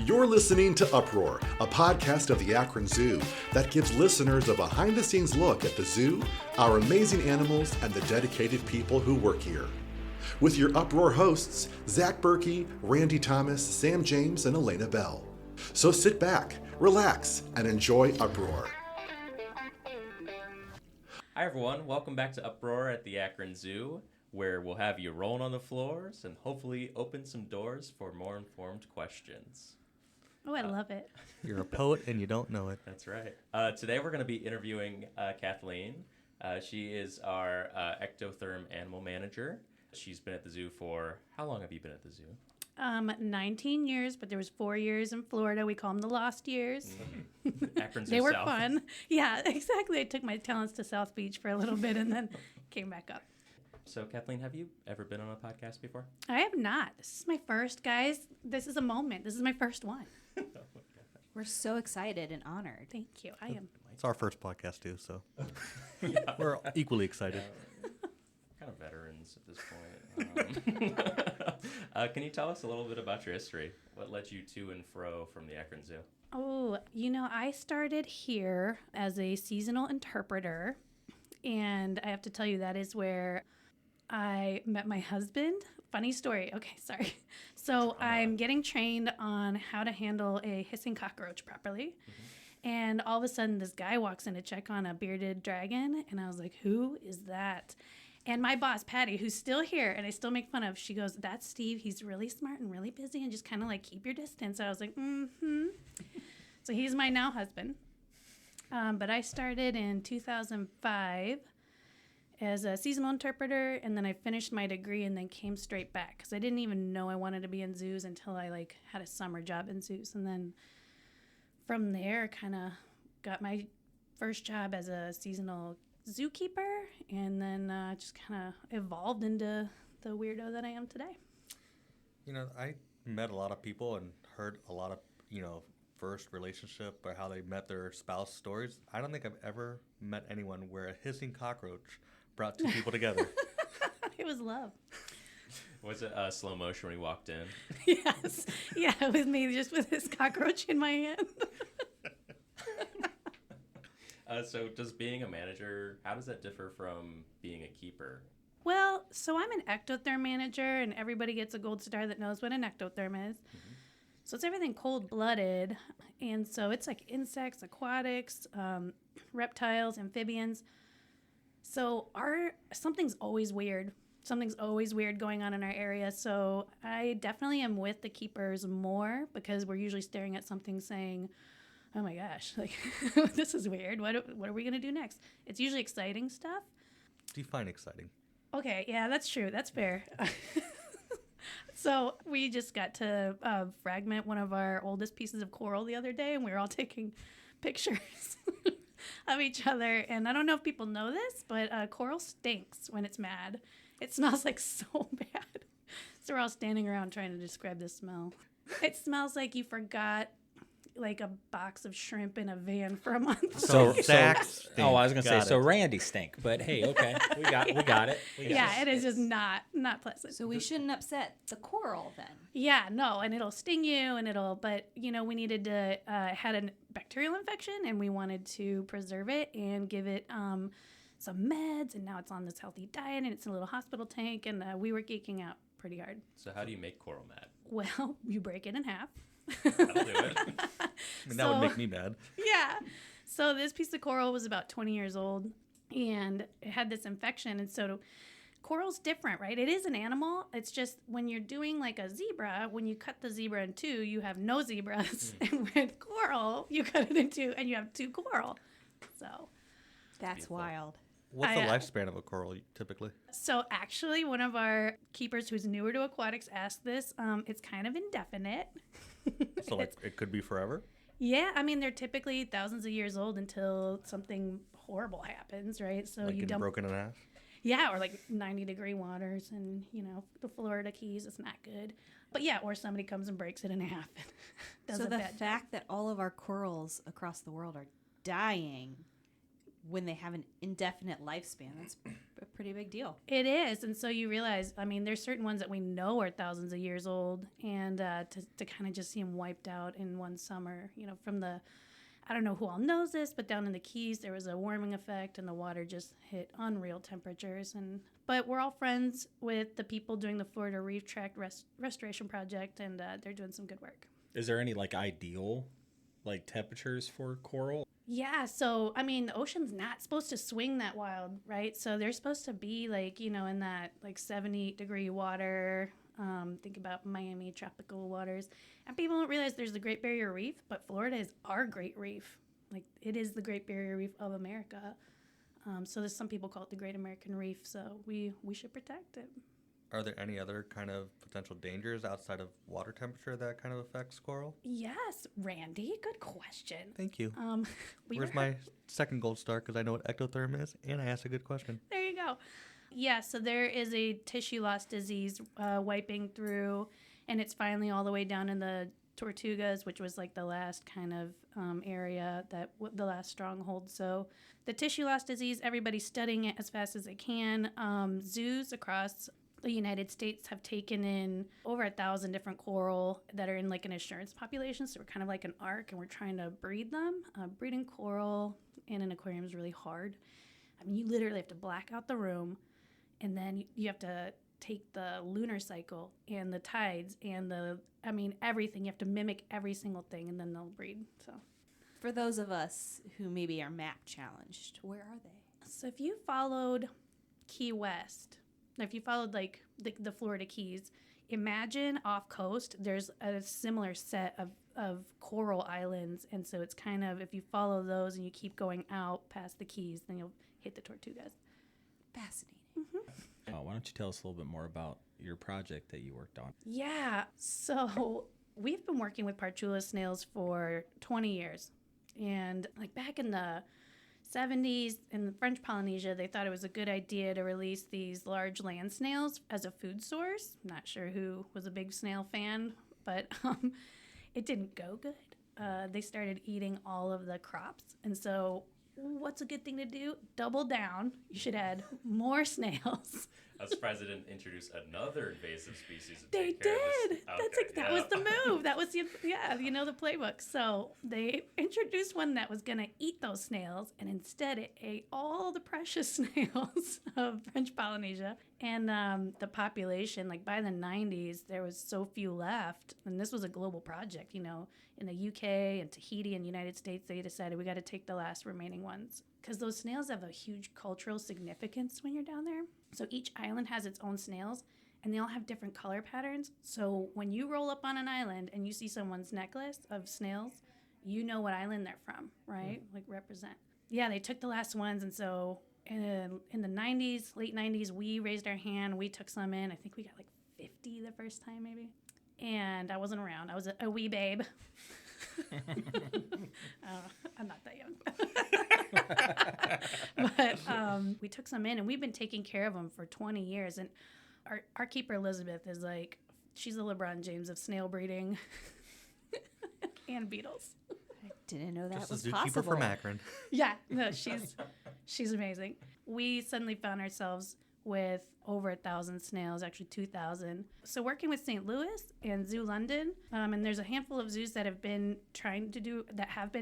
You're listening to Uproar, a podcast of the Akron Zoo that gives listeners a behind-the-scenes look at the zoo, our amazing animals, and the dedicated people who work here. With your Uproar hosts, Zach Berkey, Randy Thomas, Sam James, and Elena Bell. So sit back, relax, and enjoy Uproar. Hi everyone, welcome back to Uproar at the Akron Zoo, where we'll have you rolling on the floors and hopefully open some doors for more informed questions. Oh, I love it. You're a poet and you don't know it. That's right. Today we're going to be interviewing Kathleen. She is our ectotherm animal manager. She's been at the zoo for, how long have you been at the zoo? 19 years, but there was 4 years in Florida. We call them the lost years. Akron Zoo They were South. fun. Yeah, exactly. I took my talents to South Beach for a little bit and then came back up. So Kathleen, have you ever been on a podcast before? I have not. This is my first, guys. This is a moment. This is my first one. We're so excited and honored. Thank you. I am. It's our first podcast too, so we're equally excited. Kind of veterans at this point. Can you tell us a little bit about your history? What led you to and fro from the Akron Zoo? Oh, I started here as a seasonal interpreter. And I have to tell you, that is where I met my husband. Funny story. Okay, sorry. So I'm getting trained on how to handle a hissing cockroach properly. Mm-hmm. And all of a sudden, this guy walks in to check on a bearded dragon. And I was like, who is that? And my boss, Patty, who's still here, and I still make fun of, she goes, that's Steve. He's really smart and really busy and just kind of like keep your distance. I was like, mm-hmm. So he's my now husband. But I started in 2005 as a seasonal interpreter, and then I finished my degree and then came straight back because I didn't even know I wanted to be in zoos until I had a summer job in zoos. And then from there, kind of got my first job as a seasonal zookeeper, and then just kind of evolved into the weirdo that I am today. I met a lot of people and heard a lot of, first relationship or how they met their spouse stories. I don't think I've ever met anyone where a hissing cockroach brought two people together. It was love. Was it slow motion when he walked in? Yes. Yeah, it was me just with this cockroach in my hand. So does being a manager, how does that differ from being a keeper? Well, so I'm an ectotherm manager, and everybody gets a gold star that knows what an ectotherm is. Mm-hmm. So it's everything cold-blooded, and so it's like insects, aquatics, reptiles, amphibians. So something's always weird. Something's always weird going on in our area. So I definitely am with the keepers more because we're usually staring at something saying, oh my gosh, this is weird. What are we going to do next? It's usually exciting stuff. Define exciting. Okay, yeah, that's true. That's fair. So we just got to fragment one of our oldest pieces of coral the other day, and we were all taking pictures of each other. And I don't know if people know this, but coral stinks when it's mad. It smells so bad. So we're all standing around trying to describe the smell. It smells like you forgot a box of shrimp in a van for a month. So Zach stink. Oh, I was gonna say Got so it. Randy stink, but hey, okay, we got it. Yeah, it is just not pleasant. So we shouldn't upset the coral then. Yeah, no, and it'll sting you, but we needed to had a bacterial infection, and we wanted to preserve it and give it some meds, and now it's on this healthy diet, and it's in a little hospital tank, and we were geeking out pretty hard. So how do you make coral mad? Well, you break it in half. That'll do it. That would make me mad. Yeah. So this piece of coral was about 20 years old, and it had this infection. And so coral's different, right? It is an animal. It's just when you're doing a zebra, when you cut the zebra in two, you have no zebras. And with coral, you cut it in two, and you have two coral. So That's beautiful. Wild. What's the lifespan of a coral typically? So actually, one of our keepers who's newer to aquatics asked this. It's kind of indefinite. So it could be forever? Yeah, they're typically thousands of years old until something horrible happens, right? So you Getting dump broken in half? Yeah, or 90-degree waters and, the Florida Keys, it's not good. But yeah, or somebody comes and breaks it in half. And does So a the bad job. fact that all of our corals across the world are dying when they have an indefinite lifespan, that's a pretty big deal. It is. And so you realize, I mean, there's certain ones that we know are thousands of years old. And to kind of just see them wiped out in one summer, from the, I don't know who all knows this, but down in the Keys, there was a warming effect and the water just hit unreal temperatures. But we're all friends with the people doing the Florida Reef Tract Restoration Project, and they're doing some good work. Is there any ideal temperatures for coral? Yeah, so I mean, the ocean's not supposed to swing that wild, right? So they're supposed to be in that 70-degree water. Think about Miami tropical waters. And people don't realize there's the Great Barrier Reef, but Florida is our Great Reef. It is the Great Barrier Reef of America. So there's some people call it the Great American Reef, so we should protect it. Are there any other kind of potential dangers outside of water temperature that kind of affects coral? Yes, Randy, good question. Thank you. We Where's my second gold star? Because I know what ectotherm is, and I asked a good question. There you go. Yeah, so there is a tissue loss disease wiping through, and it's finally all the way down in the Tortugas, which was the last kind of area, the last stronghold. So the tissue loss disease, everybody's studying it as fast as they can. Zoos across the United States have taken in over 1,000 different coral that are in an assurance population. So we're kind of like an ark, and we're trying to breed them. Breeding coral in an aquarium is really hard. I mean, you literally have to black out the room, and then you have to take the lunar cycle and the tides and everything. You have to mimic every single thing, and then they'll breed. So For those of us who maybe are map challenged, where are they? So if you followed Key West, if you followed the Florida Keys, imagine off coast, there's a similar set of coral islands. And so it's kind of, if you follow those and you keep going out past the Keys, then you'll hit the Tortugas. Fascinating. Why don't you tell us a little bit more about your project that you worked on? Yeah, so we've been working with Parchula snails for 20 years. And back in the 70s in French Polynesia, they thought it was a good idea to release these large land snails as a food source. Not sure who was a big snail fan, but it didn't go good. They started eating all of the crops. And so what's a good thing to do? Double down. You should add more snails. I was surprised they didn't introduce another invasive species. They take care of did. this. That was the move. That was the playbook. So they introduced one that was going to eat those snails, and instead it ate all the precious snails of French Polynesia. And the population, by the 90s, there was so few left. And this was a global project, in the UK and Tahiti and the United States, they decided we got to take the last remaining ones. Because those snails have a huge cultural significance when you're down there. So each island has its own snails, and they all have different color patterns. So when you roll up on an island and you see someone's necklace of snails, you know what island they're from, right? Represent. Yeah, they took the last ones, and so in the 90s, late 90s, we raised our hand. We took some in. I think we got 50 the first time, maybe. And I wasn't around. I was a wee babe. I'm not that young. But we took some in, and we've been taking care of them for 20 years. And our keeper, Elizabeth, is she's the LeBron James of snail breeding and beetles. I didn't know that Just was a zookeeper possible. from Akron. Yeah, no, she's amazing. We suddenly found ourselves with over 1,000 snails, actually 2,000. So working with St. Louis and Zoo London, and there's a handful of zoos that have been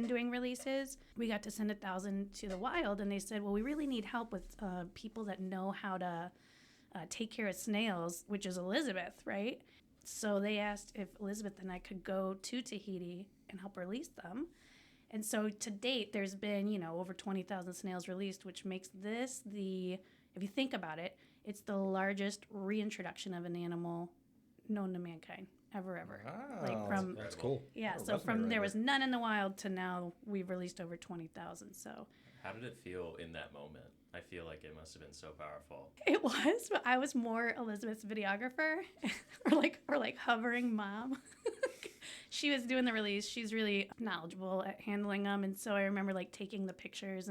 doing releases. We got to send 1,000 to the wild, and they said, well, we really need help with people that know how to take care of snails, which is Elizabeth, right? So they asked if Elizabeth and I could go to Tahiti and help release them. And so to date, there's been, over 20,000 snails released, which makes this if you think about it, it's the largest reintroduction of an animal known to mankind ever. Wow. That's cool. Yeah, Oh, so that's from right there there. was none in the wild to now we've released over 20,000. So How did it feel in that moment? I feel like it must have been so powerful. it was, but I was more Elizabeth's videographer or hovering mom. She was doing the release. She's really knowledgeable at handling them. And so I remember taking the pictures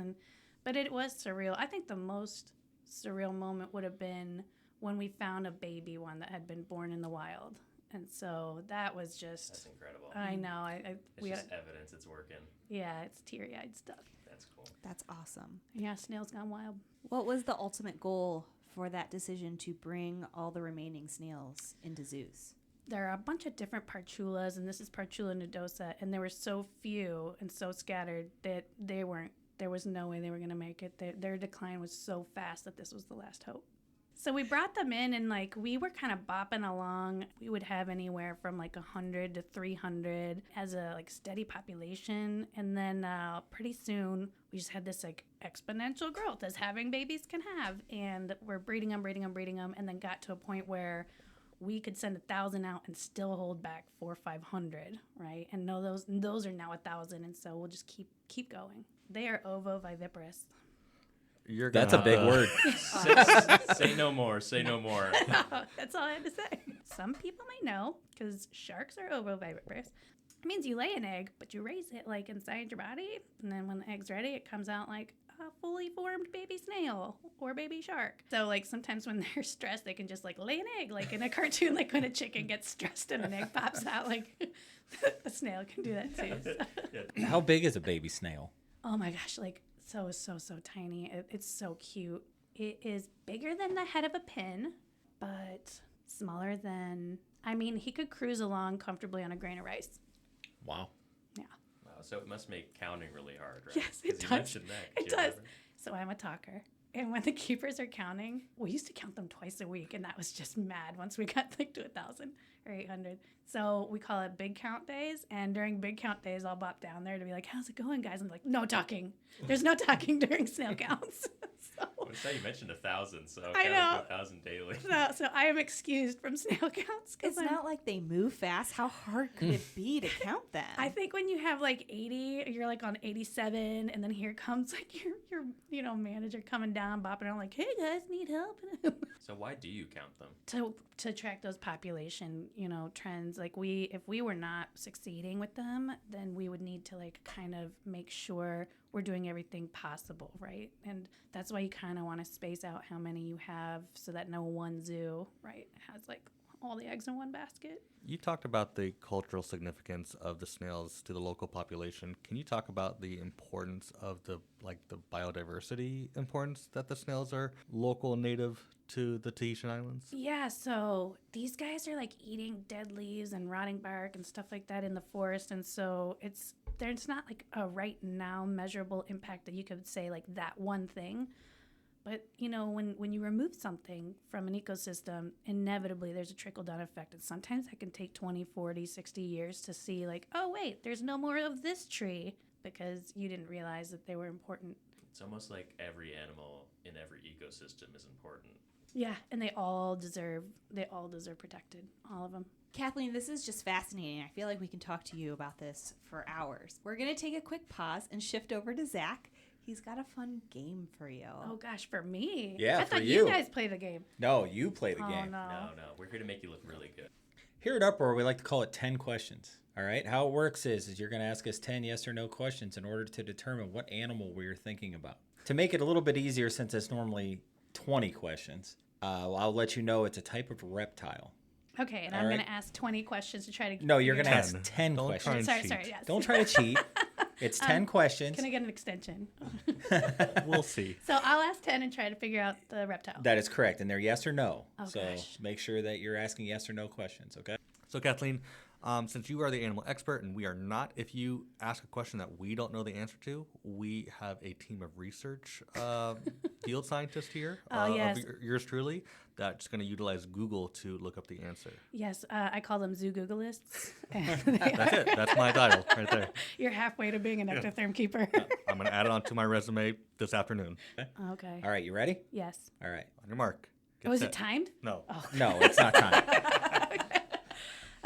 but it was surreal. I think the most surreal moment would have been when we found a baby one that had been born in the wild. And so that was just... That's incredible. I know. It's just evidence it's working. Yeah, it's teary-eyed stuff. That's That's cool. That's awesome. Yeah, snails gone wild. What was the ultimate goal for that decision to bring all the remaining snails into zoos? There are a bunch of different parchulas, and this is Parchula nodosa, and there were so few and so scattered that there was no way they were going to make it. Their decline was so fast that this was the last hope. So we brought them in, and like we were kind of bopping along. We would have anywhere from like 100 to 300 as a like steady population, and then pretty soon we just had this like exponential growth as having babies can have, and we're breeding them, and then got to a point where we could send 1,000 out and still hold back 400 or 500, right? And no, those are now 1,000, and so we'll just keep going. They are ovoviviparous. That's a big word. Say no more. Say no more. That's all I had to say. Some people may know, because sharks are ovoviviparous. It means you lay an egg, but you raise it like inside your body, and then when the egg's ready, it comes out like a fully formed baby snail or baby shark. So like sometimes when they're stressed, they can just like lay an egg, like in a cartoon, like when a chicken gets stressed and an egg pops out, like a snail can do that too. So. How big is a baby snail? Oh my gosh, like so tiny. It's so cute. It is bigger than the head of a pin, but smaller than, I mean, he could cruise along comfortably on a grain of rice. Wow. Yeah. Wow, so it must make counting really hard, right? Yes, it 'Cause you does. mentioned that. Do It you does. remember? So I'm a talker. And when the keepers are counting, we used to count them twice a week, and that was just mad once we got like to 1,000 or 800. So we call it big count days, and during big count days, I'll bop down there to be like, "How's it going, guys?" I'm like, "No talking. There's no talking during snail counts." Well, it's how you mentioned 1,000, so I counting know. to 1,000 daily. So I am excused from snail counts. It's not like they move fast. How hard could it be to count them? I think when you have like 80, you're like on 87, and then here comes like your manager coming down, bopping around like, "Hey guys, need help?" So why do you count them? to track those population, trends. Like if we were not succeeding with them, then we would need to like kind of make sure we're doing everything possible, right? And that's why you kind of want to space out how many you have so that no one zoo, right, has like all the eggs in one basket. You talked about the cultural significance of the snails to the local population. Can you talk about the importance of the biodiversity importance that the snails are local and native to the Tahitian Islands? Yeah, so these guys are like eating dead leaves and rotting bark and stuff like that in the forest, and so there's not like a right now measurable impact that you could say like that one thing. But, when you remove something from an ecosystem, inevitably there's a trickle-down effect. And sometimes that can take 20, 40, 60 years to see, like, oh, wait, there's no more of this tree because you didn't realize that they were important. It's almost like every animal in every ecosystem is important. Yeah, and they all deserve protected, all of them. Kathleen, this is just fascinating. I feel like we can talk to you about this for hours. We're going to take a quick pause and shift over to Zach. He's got a fun game for you. Oh, gosh, for me? Yeah, I for thought you. you guys play the game. No, you play the Oh, game. no. No, we're here to make you look really good. Here at Uproar, we like to call it 10 questions. All right? How it works is you're going to ask us 10 yes or no questions in order to determine what animal we're thinking about. To make it a little bit easier, since it's normally 20 questions, I'll let you know it's a type of reptile. Okay, and All I'm right. going to ask 20 questions to try to... No, you're going to figure ask out- 10 Don't questions. try and Sorry, cheat. yes. Don't try to cheat. It's 10 questions. Can I get an extension? We'll see. So I'll ask 10 and try to figure out the reptile. That is correct, and they're yes or no. Oh, So gosh. make sure that you're asking yes or no questions, okay? So, Kathleen, since you are the animal expert and we are not, if you ask a question that we don't know the answer to, we have a team of research field scientists here, yes. of yours truly, that's going to utilize Google to look up the answer. Yes, I call them zoo Googleists. That's it. That's my title right there. You're halfway to being an ectotherm keeper. I'm going to add it onto my resume this afternoon. Okay. All right, you ready? Yes. All right. On your mark. Get Was set. it timed? No. Oh. No, it's not time.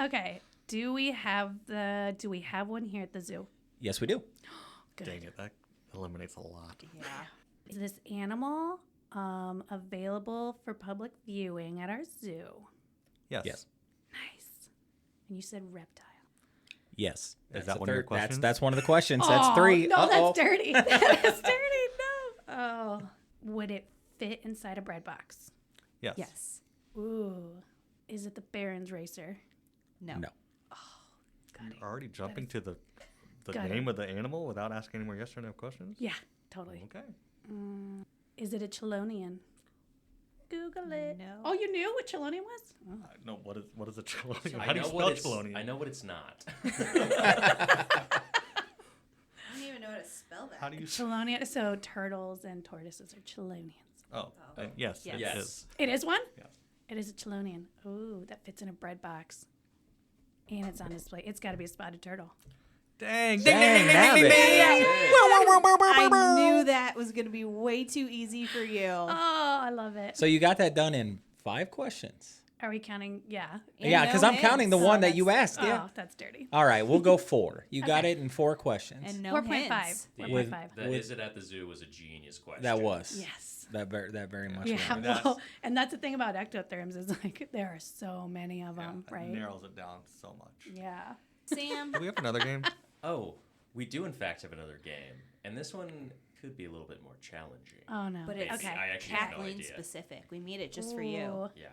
Okay. Do we have one here at the zoo? Yes, we do. Good. Dang it. That eliminates a lot. Yeah. Is this animal available for public viewing at our zoo? Yes. Yes. Nice. And you said reptile. Yes. Is That's that the one of your third- questions? That's one of the questions. Oh, That's 3. No, Uh-oh. that's dirty. That's dirty. No. Oh. Would it fit inside a bread box? Yes. Yes. Ooh. Is it the Barron's Racer? No. No. Got it. You're already jumping to the the Got name it. of the animal without asking any more yes or no questions? Yeah, totally. Okay. Is it a chelonian? Google it. No. Oh, you knew what chelonian was? Oh. No, what is a chelonian? I How do you know spell what it's. chelonian? I know what it's not. I don't even know how to spell that. How do you? Chelonia. So turtles and tortoises are chelonians. Oh, yes, Yes. it Yes. is. It is one? Yes. It is a chelonian. Ooh, that fits in a bread box. And it's on display. It's got to be a spotted turtle. Dang! Dang, nabbit. I knew that was going to be way too easy for you. Oh, I love it. So you got that done in 5 questions. Are we counting? Yeah. And Yeah, no because I'm counting the hints. one that you asked. Oh, Yeah. that's dirty. All right, we'll go 4. You got Okay. it in 4 questions. And no 4.5. hints. 4.5. The is it at the zoo was a genius question. That was. Yes. That very much Yeah, was. well, and that's the thing about ectotherms is like there are so many of them, It right? narrows it down so much. Yeah. Sam, Do we have another game? Oh, we do in fact have another game, and this one could be a little bit more challenging. Oh no. but it's okay. I actually have no Kathleen idea. specific. We made it just for you. Ooh. Yeah.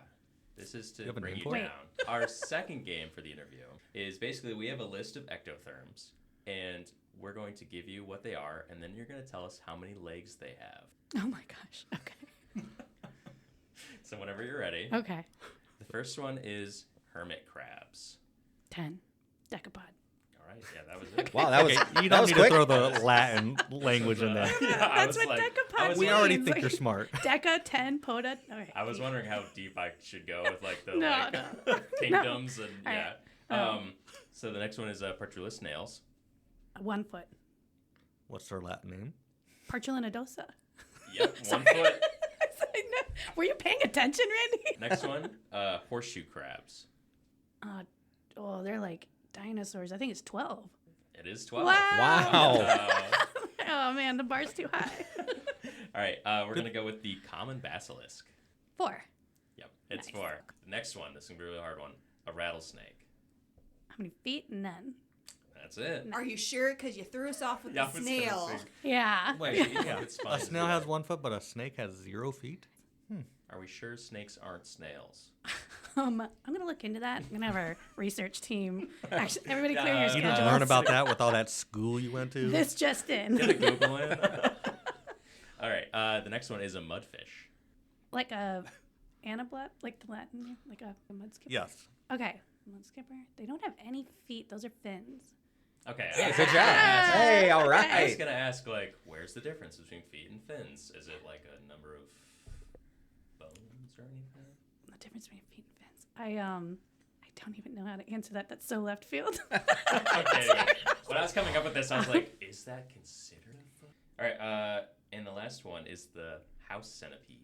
This is to You have a bring name you for it? down. Our second game for the interview is basically we have a list of ectotherms, and we're going to give you what they are, and then you're going to tell us how many legs they have. Oh my gosh. Okay. So whenever you're ready, Okay. the first one is hermit crabs. 10. Decapod. All right, yeah, that was it. Wow, that was Okay, you that don't was need quick. to throw the Latin language in there. Yeah, I That's was what like, decapod I was We means. already Like- think you're smart. Deca, 10, poda. Okay. I was wondering how deep I should go with like the No, no. kingdoms and All yeah. right. So the next one is Partula snails. 1 foot. What's their Latin name? Parchulinadosa. Yep, 1 foot. Were you paying attention, Randy? Next one, horseshoe crabs. Oh, they're like dinosaurs. I think it's 12. It is 12. Wow. Oh man, the bar's too high. All right, we're gonna go with the common basilisk. 4. Yep, it's Nice. 4. The next one, this is gonna be a really hard one. A rattlesnake. How many feet? None. That's it. Are you sure? Because you threw us off with Yeah, I the was gonna snail. say- Yeah. Wait, Yeah, it's fine. a snail has 1 foot, but a snake has 0 feet? Are we sure snakes aren't snails? I'm gonna look into that. I'm gonna have our research team. Actually, everybody clear your You You schedules. didn't learn about that with all that school you went to? This just in. Get a Google in. All right, the next one is a mudfish. Like a anablet, like the Latin, like a mud skipper. Yes. Okay, mud skipper. They don't have any feet. Those are fins. Okay. Good job. Hey, all I was right. gonna ask, like, where's the difference between feet and fins? Is it like a number of bones or anything? The difference between feet and fins. I don't even know how to answer that. That's so left field. Okay. When I was coming up with this, I was like, is that considered a foot? All right. And the last one is the house centipede.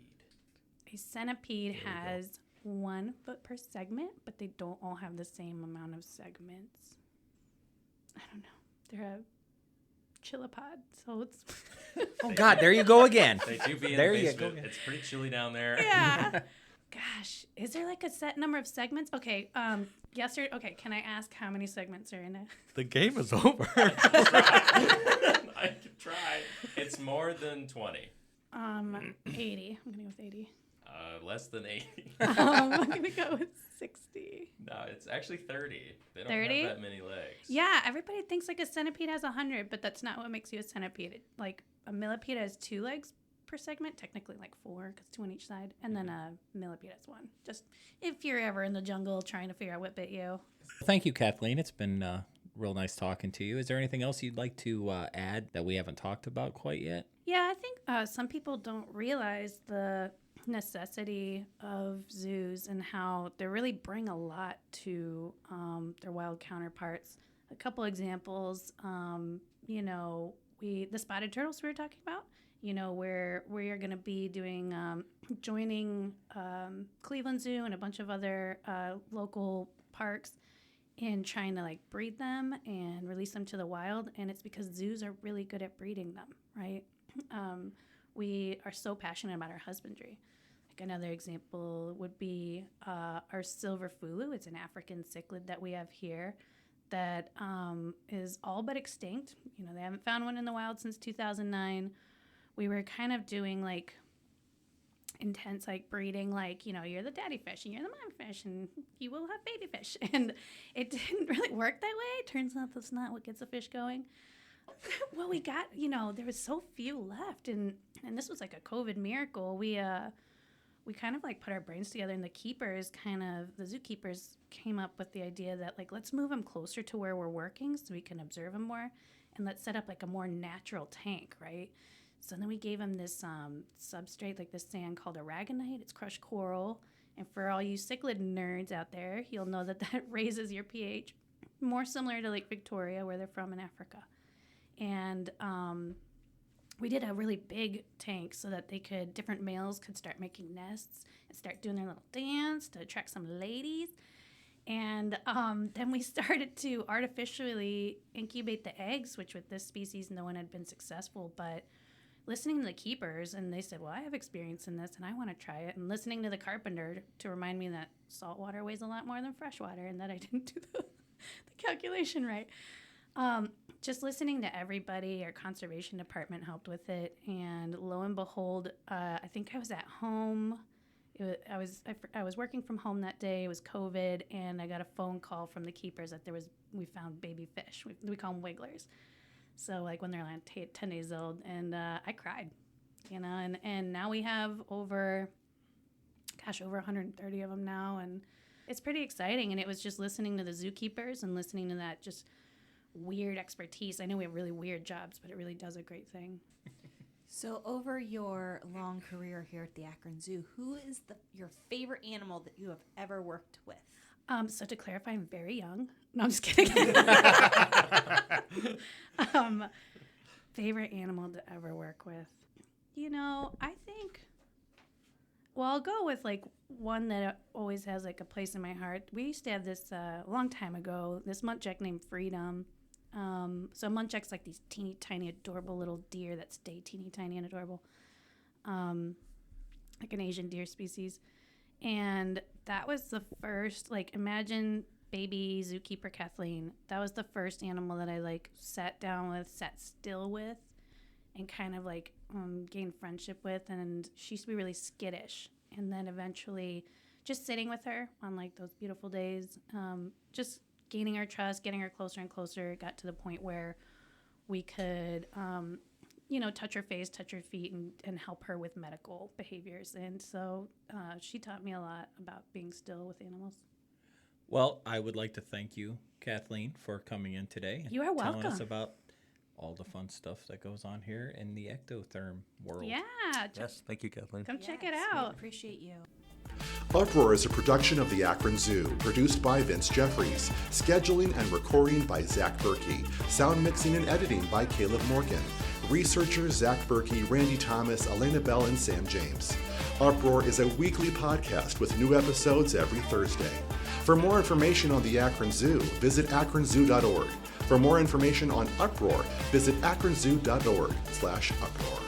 A centipede has 1 foot per segment, but they don't all have the same amount of segments. I don't know. They're a chilipod, so it's Oh God, there you go again. They do be in There the you basement. go. It's pretty chilly down there. yeah. Gosh, is there like a set number of segments? Okay, yes or okay. Can I ask how many segments are in it? The game is over. I could try. It's more than 20. 80. I'm gonna go with 80. Less than 80. I'm gonna go with 60. No, it's actually 30. They don't 30? have that many legs. Yeah, everybody thinks like a centipede has 100, but that's not what makes you a centipede. Like a millipede has 2 legs per segment, technically like 4, because 2 on each side, and then a millipede has 1. Just if you're ever in the jungle trying to figure out what bit you. Thank you, Kathleen. It's been real nice talking to you. Is there anything else you'd like to add that we haven't talked about quite yet? Yeah, I think some people don't realize the necessity of zoos and how they really bring a lot to their wild counterparts. A couple examples, the spotted turtles we were talking about, where we are going to be doing, joining Cleveland Zoo and a bunch of other local parks in trying to like breed them and release them to the wild. And it's because zoos are really good at breeding them, right? We are so passionate about our husbandry. Like another example would be our silver fulu. It's an African cichlid that we have here that is all but extinct. They haven't found one in the wild since 2009. We were kind of doing like intense like breeding, like, you know, you're the daddy fish and you're the mom fish and you will have baby fish. And it didn't really work that way. Turns out that's not what gets a fish going. Well, we got, you know, there was so few left, and this was like a COVID miracle. We kind of like put our brains together, and the zookeepers came up with the idea that, like, let's move them closer to where we're working so we can observe them more, and let's set up like a more natural tank, right? So then we gave them this substrate, like this sand called aragonite. It's crushed coral, and for all you cichlid nerds out there, you'll know that raises your pH, more similar to Lake Victoria, where they're from in Africa. And we did a really big tank so that different males could start making nests and start doing their little dance to attract some ladies. And then we started to artificially incubate the eggs, which with this species, no one had been successful. But listening to the keepers, and they said, well, I have experience in this and I want to try it. And listening to the carpenter to remind me that salt water weighs a lot more than fresh water and that I didn't do the calculation right. Just listening to everybody, our conservation department helped with it, and lo and behold, I think I was at home. I was working from home that day. It was COVID, and I got a phone call from the keepers that we found baby fish. We call them wigglers. So like when they're like 10 days old, and I cried, you know. And now we have over 130 of them now, and it's pretty exciting. And it was just listening to the zookeepers and listening to that just weird expertise. I know we have really weird jobs, but it really does a great thing. So over your long career here at the Akron Zoo, who is your favorite animal that you have ever worked with? So to clarify, I'm very young. No, I'm just kidding. Favorite animal to ever work with? You know, I think, well, I'll go with like one that always has like a place in my heart. We used to have this a long time ago, this muntjac named Freedom. So muntjac's like these teeny tiny adorable little deer that stay teeny tiny and adorable, like an Asian deer species. And that was the first, like, imagine baby zookeeper Kathleen. That was the first animal that I like sat still with and kind of like gained friendship with. And she used to be really skittish. And then eventually just sitting with her on like those beautiful days, just gaining her trust, getting her closer and closer. It got to the point where we could, touch her face, touch her feet, and help her with medical behaviors. And so she taught me a lot about being still with animals. Well, I would like to thank you, Kathleen, for coming in today. You are welcome. Telling us about all the fun stuff that goes on here in the ectotherm world. Yeah. Yes, thank you, Kathleen. Come check it out. We appreciate you. Uproar is a production of the Akron Zoo, produced by Vince Jeffries, scheduling and recording by Zach Berkey, sound mixing and editing by Caleb Morgan, researchers Zach Berkey, Randy Thomas, Elena Bell, and Sam James. Uproar is a weekly podcast with new episodes every Thursday. For more information on the Akron Zoo, visit akronzoo.org. For more information on Uproar, visit akronzoo.org/uproar.